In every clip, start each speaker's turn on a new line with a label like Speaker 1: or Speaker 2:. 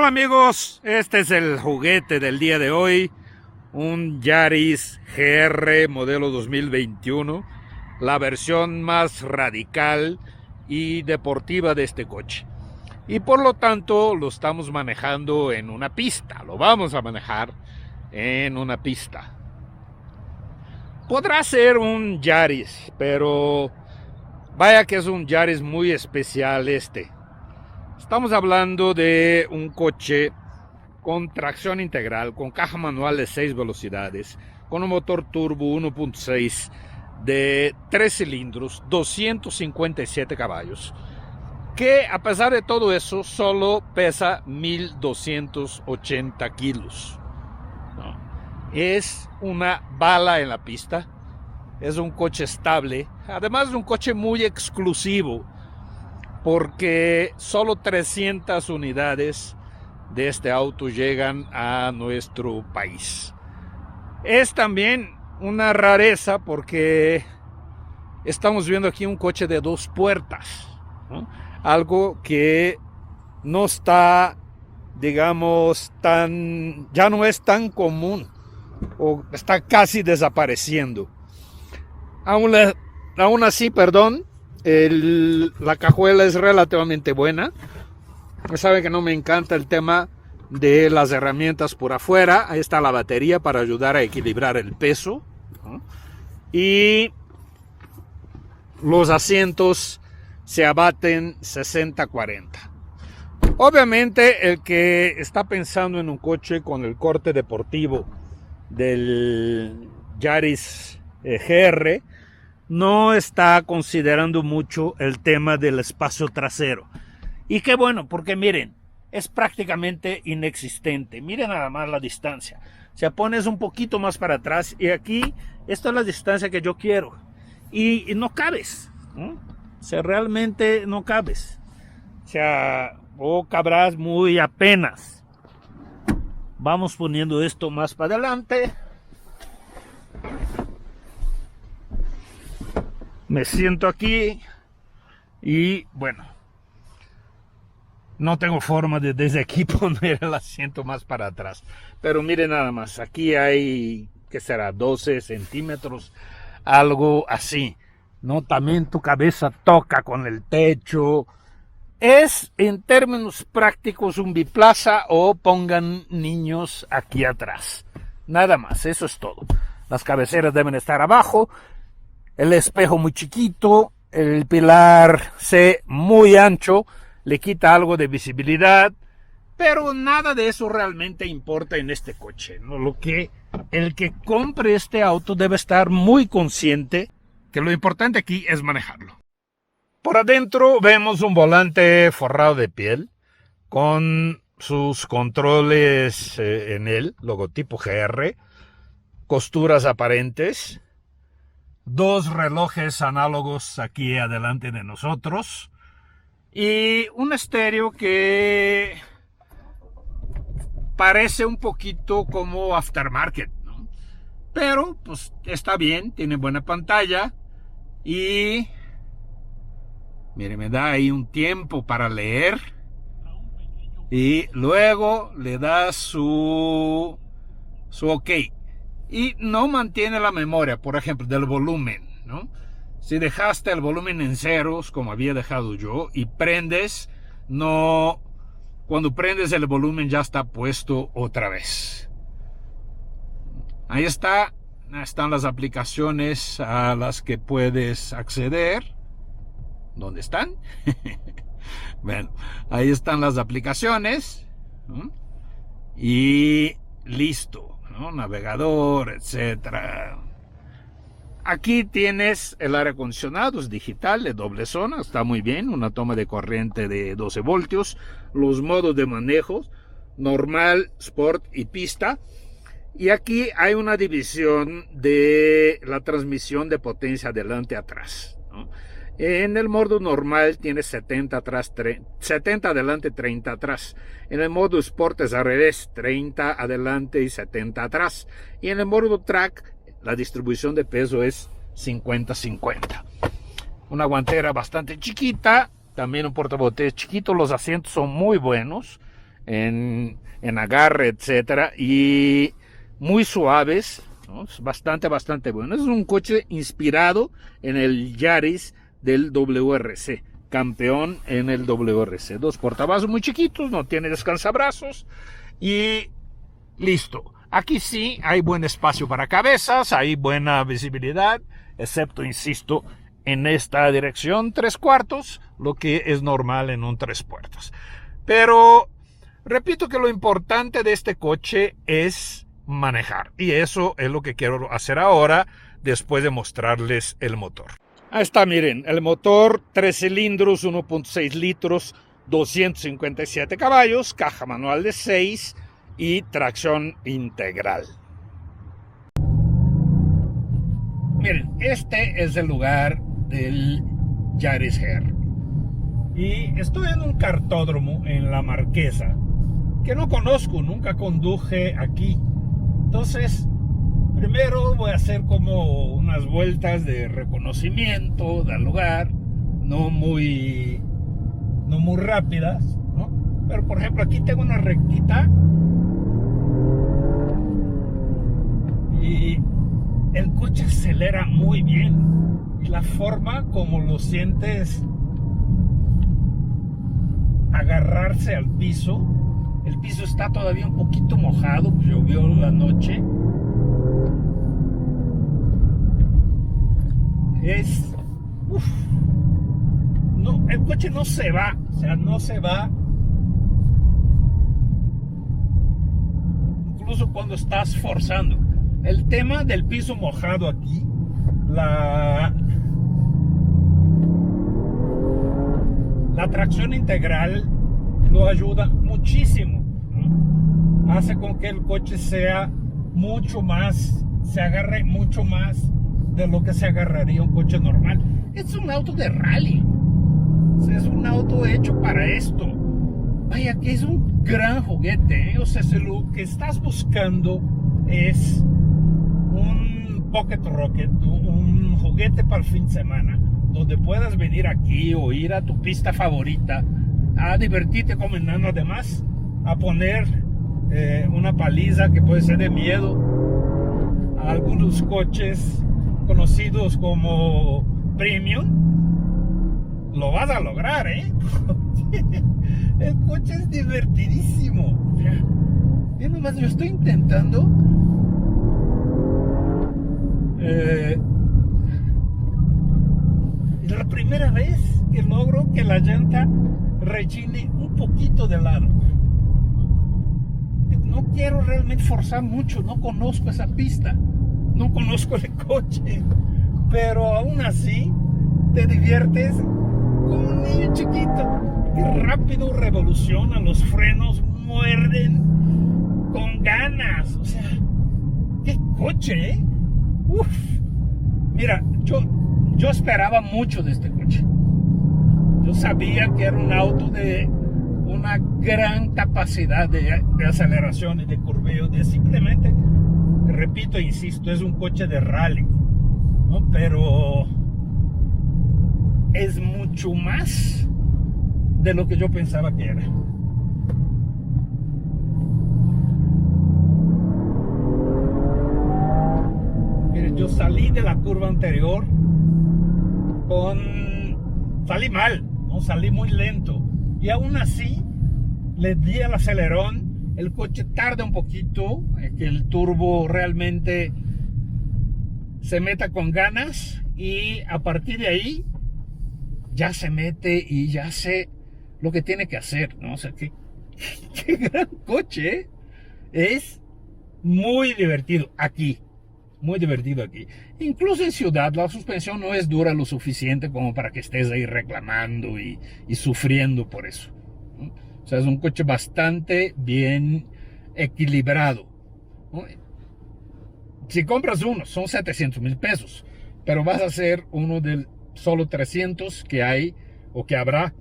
Speaker 1: Hola amigos, este es el juguete del día de hoy, un Yaris GR modelo 2021, la versión más radical y deportiva de este coche. Y por lo tanto lo estamos manejando en una pista, lo vamos a manejar en una pista. Podrá ser un Yaris, pero vaya que es un Yaris muy especial este. Estamos hablando de un coche con tracción integral, con caja manual de 6 velocidades, con un motor turbo 1.6 de 3 cilindros, 257 caballos, que a pesar de todo eso solo pesa 1280 kilos. Es una bala en la pista, es un coche estable, además de un coche muy exclusivo, porque solo 300 unidades de este auto llegan a nuestro país. Es también una rareza porque estamos viendo aquí un coche de 2 puertas, ¿no? Algo que no está, digamos, ya no es tan común o está casi desapareciendo. Aún así, perdón, la cajuela es relativamente buena. Sabe que no me encanta el tema de las herramientas por afuera. Ahí está la batería para ayudar a equilibrar el peso, ¿no? Y los asientos se abaten 60-40. Obviamente el que está pensando en un coche con el corte deportivo del Yaris GR no está considerando mucho el tema del espacio trasero. Y qué bueno, porque miren, es prácticamente inexistente. Miren nada más la distancia. Se pones un poquito más para atrás y aquí, esta es la distancia que yo quiero. Y no cabes, ¿no? O sea, realmente no cabes. O sea, o cabrás muy apenas. Vamos poniendo esto más para adelante. Me siento aquí y bueno, no tengo forma de desde aquí poner el asiento más para atrás. Pero miren nada más, aquí hay, ¿qué será? 12 centímetros, algo así, ¿no? También tu cabeza toca con el techo. Es, en términos prácticos, un biplaza o pongan niños aquí atrás. Nada más, eso es todo. Las cabeceras deben estar abajo. El espejo muy chiquito, el pilar C muy ancho, le quita algo de visibilidad, pero nada de eso realmente importa en este coche, ¿no? El que compre este auto debe estar muy consciente que lo importante aquí es manejarlo. Por adentro vemos un volante forrado de piel con sus controles en él, logotipo GR, costuras aparentes. 2 relojes análogos aquí adelante de nosotros y un estéreo que parece un poquito como aftermarket, ¿no? Pero pues está bien, tiene buena pantalla y mire, me da ahí un tiempo para leer y luego le da su OK. Y no mantiene la memoria, por ejemplo, del volumen, ¿no? Si dejaste el volumen en ceros, como había dejado yo, y prendes, no, cuando prendes el volumen ya está puesto otra vez. Ahí están las aplicaciones a las que puedes acceder. ¿Dónde están? Bueno, ahí están las aplicaciones, ¿no? Y listo, ¿no? Navegador, etcétera. Aquí tienes el aire acondicionado, es digital, de doble zona, está muy bien, una toma de corriente de 12 voltios, los modos de manejo, normal, sport y pista. Y aquí hay una división de la transmisión de potencia adelante atrás, ¿no? En el modo normal tienes 70 atrás, 70 adelante, 30 atrás. En el modo Sport es al revés, 30 adelante y 70 atrás. Y en el modo Track la distribución de peso es 50-50. Una guantera bastante chiquita, también un portabotellas chiquito, los asientos son muy buenos. en agarre, etcétera, y muy suaves, ¿no? Es bastante bueno. Es un coche inspirado en el Yaris del WRC, campeón en el WRC. Dos portavasos muy chiquitos, no tiene descansabrazos y listo. Aquí sí hay buen espacio para cabezas, hay buena visibilidad, excepto, insisto, en esta dirección 3/4, lo que es normal en un 3 puertas. Pero repito que lo importante de este coche es manejar, y eso es lo que quiero hacer ahora después de mostrarles el motor. Ahí está, miren, el motor 3 cilindros, 1.6 litros, 257 caballos, caja manual de 6 y tracción integral. Miren, este es el lugar del Yaris GR. Y estoy en un cartódromo en La Marquesa, que no conozco, nunca conduje aquí. Entonces, primero voy a hacer como unas vueltas de reconocimiento del lugar, no muy rápidas, ¿no? Pero por ejemplo, aquí tengo una rectita y el coche acelera muy bien. Y la forma como lo sientes agarrarse al piso, el piso está todavía un poquito mojado, pues llovió la noche. Es... no, el coche no se va, o sea, no se va. Incluso cuando estás forzando. El tema del piso mojado aquí, la tracción integral lo ayuda muchísimo, ¿no? Hace con que el coche sea mucho más, se agarre mucho más de lo que se agarraría un coche normal. Es un auto de rally, o sea, es un auto hecho para esto. Vaya que es un gran juguete, ¿eh? O sea, si lo que estás buscando es un Pocket Rocket, un juguete para el fin de semana, donde puedas venir aquí o ir a tu pista favorita a divertirte comentando, además a poner una paliza que puede ser de miedo a algunos coches conocidos como premium, lo vas a lograr, ¿eh? El coche es divertidísimo. Y nomás yo estoy intentando es la primera vez que logro que la llanta rechine un poquito de lado. No quiero realmente forzar mucho, no conozco esa pista, no conozco el coche, pero aún así te diviertes como un niño chiquito que rápido revoluciona, los frenos muerden con ganas. O sea, qué coche, ¿eh? Uf. Mira, yo esperaba mucho de este coche. Yo sabía que era un auto de una gran capacidad de aceleración y de curveo, de simplemente, repito e insisto, es un coche de rally, ¿no? Pero es mucho más de lo que yo pensaba que era. Miren, yo salí de la curva anterior salí mal, ¿no? Salí muy lento y aún así le di al acelerón. El coche tarda un poquito, que el turbo realmente se meta con ganas, y a partir de ahí ya se mete y ya hace lo que tiene que hacer, ¿no? O sea, qué gran coche, ¿eh? Es muy divertido aquí. Muy divertido aquí. Incluso en ciudad la suspensión no es dura lo suficiente como para que estés ahí reclamando y sufriendo por eso, ¿no? O sea, es un coche bastante bien equilibrado, ¿no? Si compras uno, son 700,000 pesos, pero vas a hacer uno del solo 300 que hay o que habrá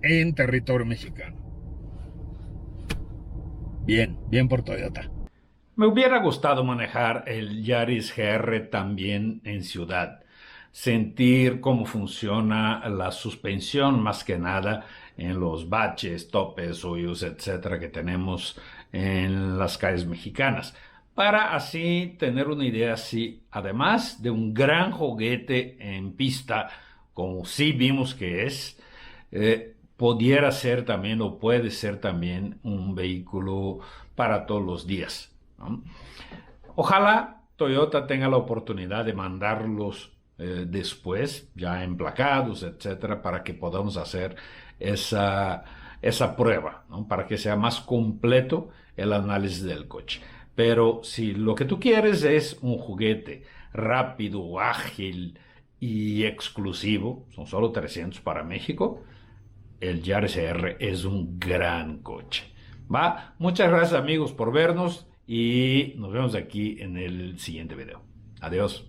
Speaker 1: en territorio mexicano. Bien, bien por Toyota. Me hubiera gustado manejar el Yaris GR también en ciudad, sentir cómo funciona la suspensión más que nada en los baches, topes, hoyos, etcétera, que tenemos en las calles mexicanas. Para así tener una idea, si además de un gran juguete en pista, como sí vimos que es, pudiera ser también o puede ser también un vehículo para todos los días, ¿no? Ojalá Toyota tenga la oportunidad de mandarlos después, ya emplacados, etcétera, para que podamos hacer esa, esa prueba, ¿no? Para que sea más completo el análisis del coche. Pero si lo que tú quieres es un juguete rápido, ágil y exclusivo, son solo 300 para México, el Yaris R es un gran coche. Va, muchas gracias amigos por vernos y nos vemos aquí en el siguiente video. Adiós.